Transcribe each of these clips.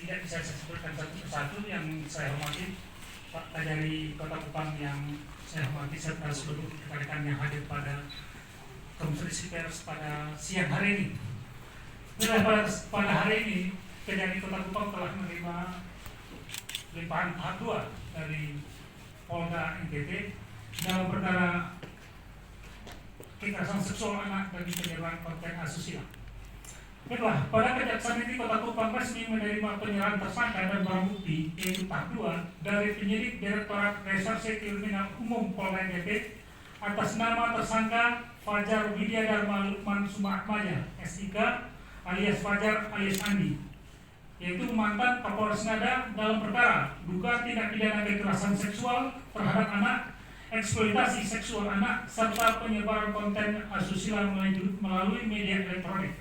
tidak bisa saya sebutkan satu persatu. Yang saya hormati Pak Kajari Kota Kupang, yang saya hormati serta seluruh rekan-rekan yang hadir pada konferensi pers pada siang hari ini. Pada hari ini Kajari Kota Kupang telah menerima limpahan tahap 2 dari Polda NTT dalam perkara kekerasan seksual anak dan penyebaran konten asusila. Kedua, pada Kejaksaan Negeri Kota Kupang resmi menerima penyerahan tersangka dan barang bukti yaitu tahap 2 dari penyidik Direktorat Reserse Kriminal Umum Polda NTT atas nama tersangka Fajar Widyadharma Lukman Sumatmaja SIK alias Fajar alias Andi, yaitu mantan Kapolres Ngada dalam perkara dugaan tindak pidana kekerasan seksual terhadap anak, eksploitasi seksual anak, serta penyebaran konten asusila melalui media elektronik.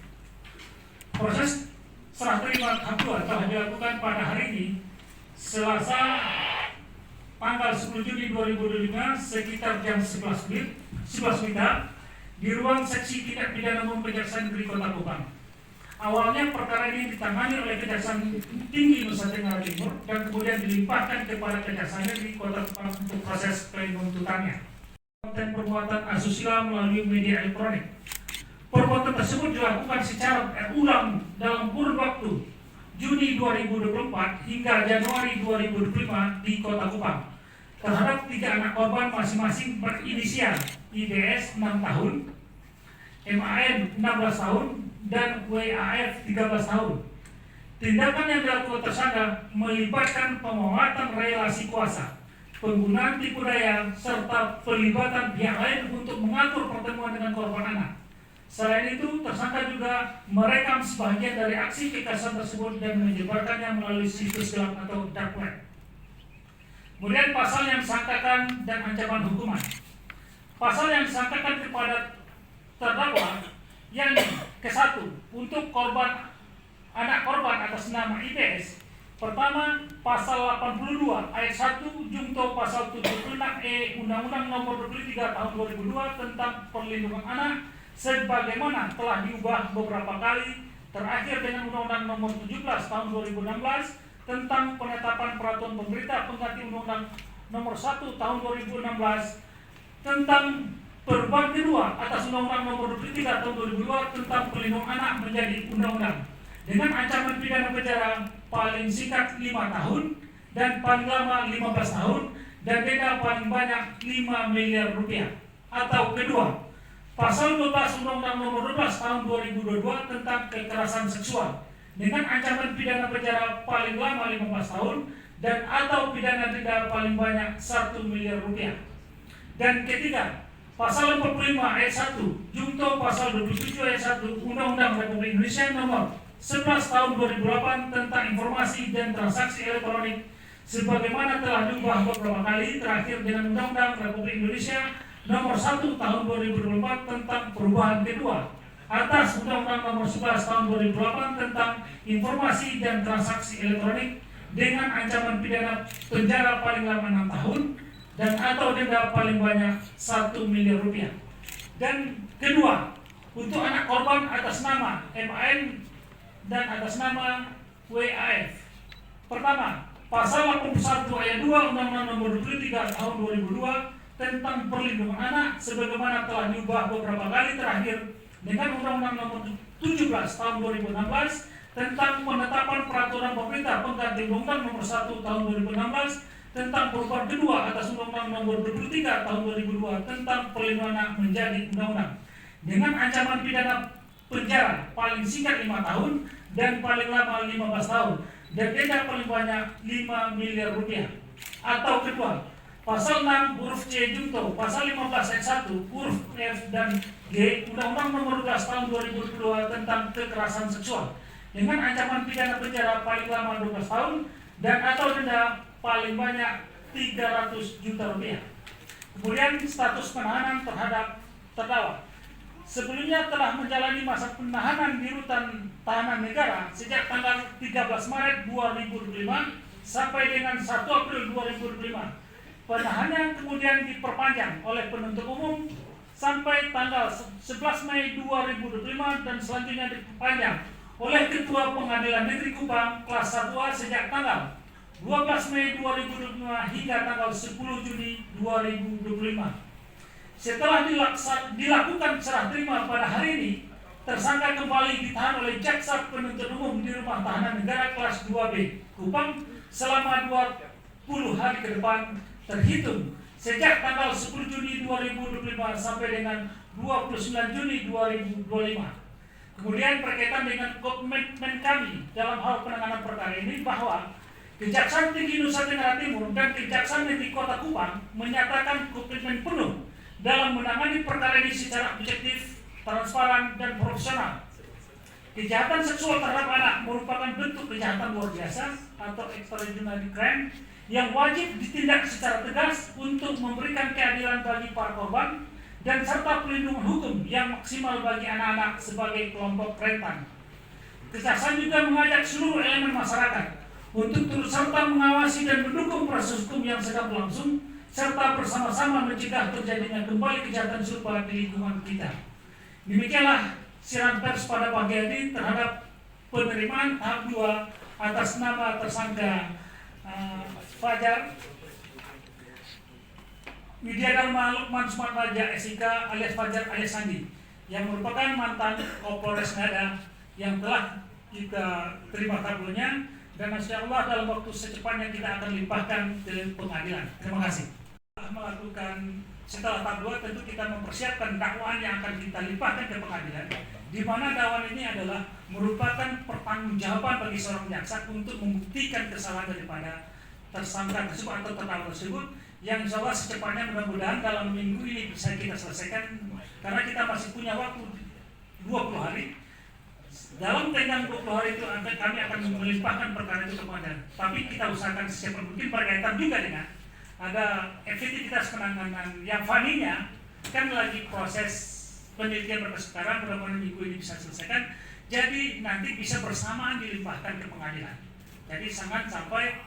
Proses serah terima tahap 2 telah dilakukan pada hari ini, Selasa tanggal 10 Juni 2025 sekitar jam 11 WITA di ruang seksi tindak pidana umum Kejaksaan Negeri Kota Kupang. Awalnya perkara ini ditangani oleh Kejaksaan Tinggi Nusa Tenggara Timur dan kemudian dilimpahkan kepada Kejaksaan Negeri Kota Kupang untuk proses penuntutannya. Konten perbuatan asusila melalui media elektronik. Perbuatan tersebut dilakukan secara ulang dalam kurun waktu Juni 2024 hingga Januari 2025 di Kota Kupang terhadap 3 anak korban masing-masing berinisial IDS 6 tahun, MAN 16 tahun, dan WAF 13 tahun. Tindakan yang dilakukan tersangka melibatkan pemanfaatan relasi kuasa, penggunaan tipu daya, serta pelibatan pihak lain untuk mengatur pertemuan dengan korban anak. Selain itu, tersangka juga merekam sebagian dari aksi kekerasan tersebut dan menyebarkannya melalui situs gelap atau dark web. Kemudian pasal yang disangkakan dan ancaman hukuman. Pasal yang disangkakan kepada terdakwa yang ke-1 untuk anak korban atas nama IDS. Pertama, pasal 82 ayat 1 Jungto pasal 76E Undang-Undang Nomor 23 Tahun 2002 tentang perlindungan anak sebagaimana telah diubah beberapa kali, terakhir dengan Undang-Undang Nomor 17 Tahun 2016 tentang penetapan peraturan pemerintah pengganti Undang-Undang Nomor 1 Tahun 2016 tentang perubahan kedua atas Undang-Undang Nomor 23 Tahun 2002 tentang perlindungan anak menjadi undang-undang dengan ancaman pidana penjara paling singkat 5 tahun dan paling lama 15 tahun dan denda paling banyak 5 miliar rupiah. Atau kedua, pasal 12 Undang-Undang Nomor 12 Tahun 2022 tentang kekerasan seksual dengan ancaman pidana penjara paling lama 15 tahun dan atau pidana denda paling banyak 1 miliar rupiah. Dan ketiga, pasal 45 ayat 1 Jungto pasal 27 ayat 1 Undang-Undang Republik Indonesia Nomor 11 Tahun 2008 tentang informasi dan transaksi elektronik sebagaimana telah diubah beberapa kali, terakhir dengan Undang-Undang Republik Indonesia Nomor 1 Tahun 2024 tentang perubahan kedua atas Undang-Undang Nomor 11 Tahun 2008 tentang informasi dan transaksi elektronik dengan ancaman pidana penjara paling lama 6 tahun dan atau denda paling banyak 1 miliar rupiah. Dan kedua, untuk anak korban atas nama MAN dan atas nama WAF. Pertama, pasal 81 ayat 2 Undang-Undang Nomor 23 Tahun 2002 tentang perlindungan anak sebagaimana telah diubah beberapa kali, terakhir dengan Undang-Undang Nomor 17 Tahun 2016 tentang penetapan peraturan pemerintah pengganti Undang-Undang Nomor 1 Tahun 2016 tentang perubahan kedua atas Undang-Undang Nomor 23 Tahun 2002 tentang perlindungan anak menjadi undang-undang dengan ancaman pidana penjara paling singkat 5 tahun dan paling lama 15 tahun dan denda paling banyak 5 miliar rupiah. Atau kedua, pasal 6 huruf C Jungto, pasal 15 ayat 1 huruf F dan G Undang-Undang Nomor 12 Tahun 2002 tentang kekerasan seksual dengan ancaman pidana penjara paling lama 12 tahun dan atau denda paling banyak 300 juta rupiah. Kemudian status penahanan terhadap terdakwa. Sebelumnya telah menjalani masa penahanan di Rutan Tahanan Negara sejak tanggal 13 Maret 2005 sampai dengan 1 April 2005. Penahanan kemudian diperpanjang oleh penuntut umum sampai tanggal 11 Mei 2025 dan selanjutnya diperpanjang oleh Ketua Pengadilan Negeri Kupang kelas 1A sejak tanggal 12 Mei 2025 hingga tanggal 10 Juni 2025. Setelah dilakukan serah terima pada hari ini, tersangka kembali ditahan oleh Jaksa Penuntut Umum di Rumah Tahanan Negara kelas 2B Kupang selama 20 hari ke depan terhitung sejak tanggal 10 Juni 2025 sampai dengan 29 Juni 2025. Kemudian berkaitan dengan komitmen kami dalam hal penanganan perkara ini bahwa Kejaksaan Tinggi Nusa Tenggara Timur dan Kejaksaan Negeri Kota Kupang menyatakan komitmen penuh dalam menangani perkara ini secara objektif, transparan, dan profesional. Kejahatan seksual terhadap anak merupakan bentuk kejahatan luar biasa atau extraordinary crime yang wajib ditindak secara tegas untuk memberikan keadilan bagi para korban dan serta pelindungan hukum yang maksimal bagi anak-anak sebagai kelompok rentan. Kejaksaan juga mengajak seluruh elemen masyarakat untuk turut serta mengawasi dan mendukung proses hukum yang sedang berlangsung serta bersama-sama mencegah terjadinya kembali kejahatan serupa di lingkungan kita. Demikianlah siaran pers pada pagi ini terhadap penerimaan tahap 2 atas nama tersangka Fajar Widya Dharma Lukman Sumatmaja SIK alias Fajar alias Sandi yang merupakan mantan Kapolres Ngada yang telah kita terima kabulnya, dan insyaallah dalam waktu secepatnya kita akan limpahkan ke pengadilan. Terima kasih. Melakukan setelah tahap 2 tentu kita mempersiapkan dakwaan yang akan kita limpahkan ke pengadilan, di mana dakwaan ini adalah merupakan pertanggungjawaban bagi seorang jaksa untuk membuktikan kesalahan daripada tersangka tersebut atau terdakwa tersebut, yang insya Allah secepatnya mudah-mudahan dalam minggu ini bisa kita selesaikan, karena kita masih punya waktu 20 hari. Dalam tenggang 20 hari itu kami akan melimpahkan perkara itu ke pengadilan, tapi kita usahakan secepat mungkin berkaitan juga dengan ada efektivitas penanganan yang faninya kan lagi proses penelitian sekarang, mudah-mudahan minggu ini bisa selesaikan, jadi nanti bisa bersamaan dilimpahkan ke pengadilan. Jadi jangan sampai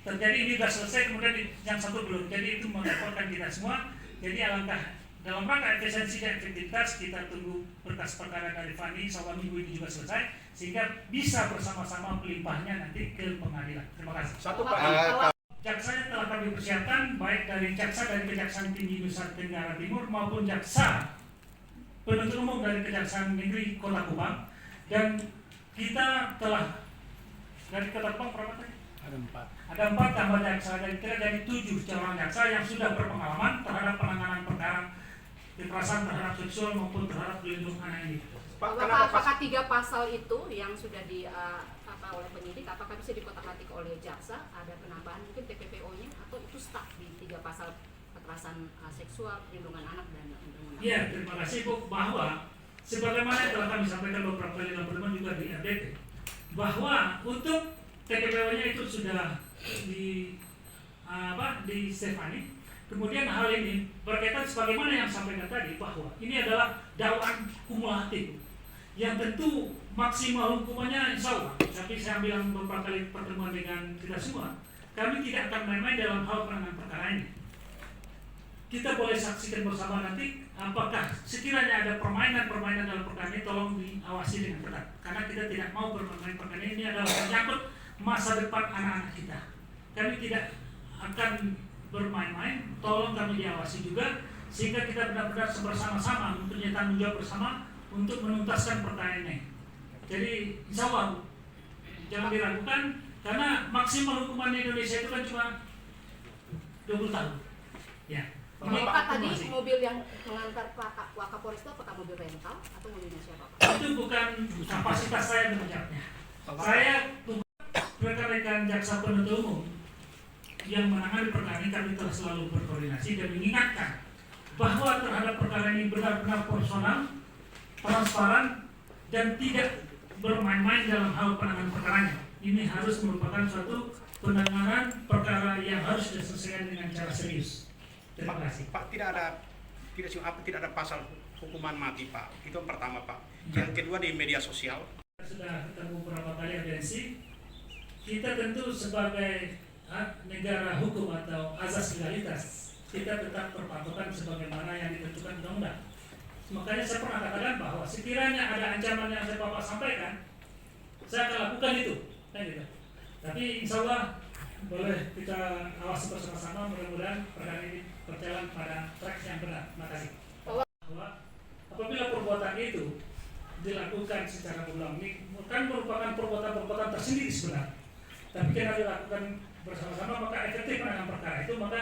terjadi ini sudah selesai kemudian yang satu belum, jadi itu merepotkan kita semua. Jadi alangkah dalam rangka efisiensi dan efektivitas kita tunggu berkas perkara dari Fani insya minggu ini juga selesai sehingga bisa bersama-sama melimpahnya nanti ke pengadilan. Terima kasih. Satu Pak. Jaksanya telah kami persiapkan baik dari jaksa dari Kejaksaan Tinggi Nusa Tenggara Timur maupun jaksa penuntut umum dari Kejaksaan Negeri Kota Kupang, dan kita telah dari Kota Kupang berapa tadi? Ada 4 tambah jaksa, dan kita jadi 7 calon jaksa yang sudah berpengalaman terhadap penanganan perkara kekerasan terhadap seksual maupun terhadap pelindung anak ini. Apakah 3 pasal itu yang sudah oleh penyidik, apakah bisa dikotak-atik oleh jaksa? Ada penambahan mungkin TPPO-nya atau itu stuck di 3 pasal kekerasan seksual, perlindungan anak dan perlindungan anak? Iya, terima kasih Bu, bahwa sebagaimana telah kami sampaikan beberapa kali dalam pertemuan juga di RDP, bahwa untuk TPPO-nya itu sudah di Stefani. Kemudian hal ini berkaitan sebagaimana yang sampaikan tadi bahwa ini adalah dakwaan kumulatif yang tentu maksimal hukumannya insya Allah. Tapi saya bilang beberapa kali pertemuan dengan kita semua, kami tidak akan main-main dalam hal penanganan perkara ini. Kita boleh saksikan bersama nanti apakah sekiranya ada permainan dalam perkara ini, tolong diawasi dengan ketat. Karena kita tidak mau bermain perkara ini adalah menyangkut masa depan anak-anak kita. Kami tidak akan bermain-main, tolong kami diawasi juga sehingga kita benar-benar bersama-sama mempunyai tanggung jawab bersama untuk menuntaskan perkara ini. Jadi insya Allah jangan diragukan, karena maksimal hukuman di Indonesia itu kan cuma 20 tahun. Ya. Pak, tadi mobil yang mengantar Pak Wakapolres itu apakah mobil rental atau mobilnya siapa Pak? Itu bukan kapasitas saya menjawabnya. Saya rekan-rekan jaksa penuntut umum yang menangani perkara ini, kami telah selalu berkoordinasi dan mengingatkan bahwa terhadap perkara ini benar-benar personal, transparan, dan tidak bermain-main dalam hal penanganan perkaranya. Ini harus merupakan suatu penanganan perkara yang harus diselesaikan dengan cara serius. Terima kasih. Pak, tidak ada pasal hukuman mati Pak. Itu yang pertama Pak. Yang kedua di media sosial. Sudah ketemu beberapa kali audiensi. Kita tentu sebagai negara hukum atau azas legalitas, kita tetap berpatokan sebagaimana yang ditentukan undang-undang. Makanya saya pernah katakan bahwa sekiranya ada ancaman yang saya Bapak sampaikan, saya akan lakukan itu, kan gitu. Tapi insya Allah boleh kita awasi bersama-sama, mudah-mudahan perkara ini berjalan pada track yang benar. Terima kasih. Bahwa apabila perbuatan itu dilakukan secara ulang, ini kan merupakan perbuatan tersendiri sebenarnya. Tapi karena dilakukan bersama-sama maka efektif penanganan perkara itu, maka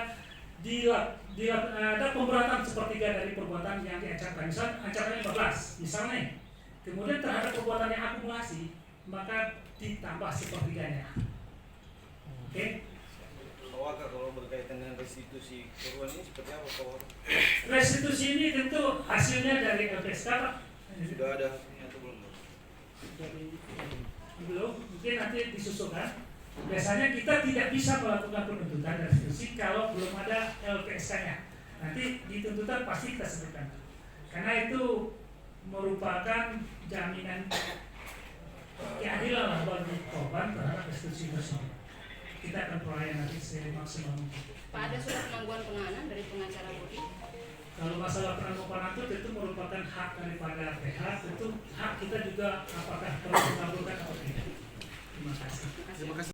ada pemberatan sepertiga dari perbuatan yang diancamkan. Misal ancamannya 15 misalnya, kemudian terhadap perbuatan yang akumulasi maka ditambah sepertiganya. Oke? Kalau berkaitan dengan restitusi korban ini seperti apa Pak? Restitusi ini tentu hasilnya dari LPSK Pak. Sudah ada hasilnya atau belum? Jadi belum, mungkin nanti disusulkan. Biasanya kita tidak bisa melakukan penuntutan restitusi kalau belum ada LPSK-nya. Nanti di tuntutan pasti kita sebutkan. Karena itu merupakan jaminan keadilan lah bagi korban terhadap restitusi tersebut. Kita akan peroleh nanti semaksimal mungkin. Pak, ada surat penangguhan penahanan dari pengacara Budi? Kalau masalah penangguhan itu tentu merupakan hak daripada pihak, tentu hak kita juga apakah perlu mengabulkan atau tidak. Terima kasih. Terima kasih.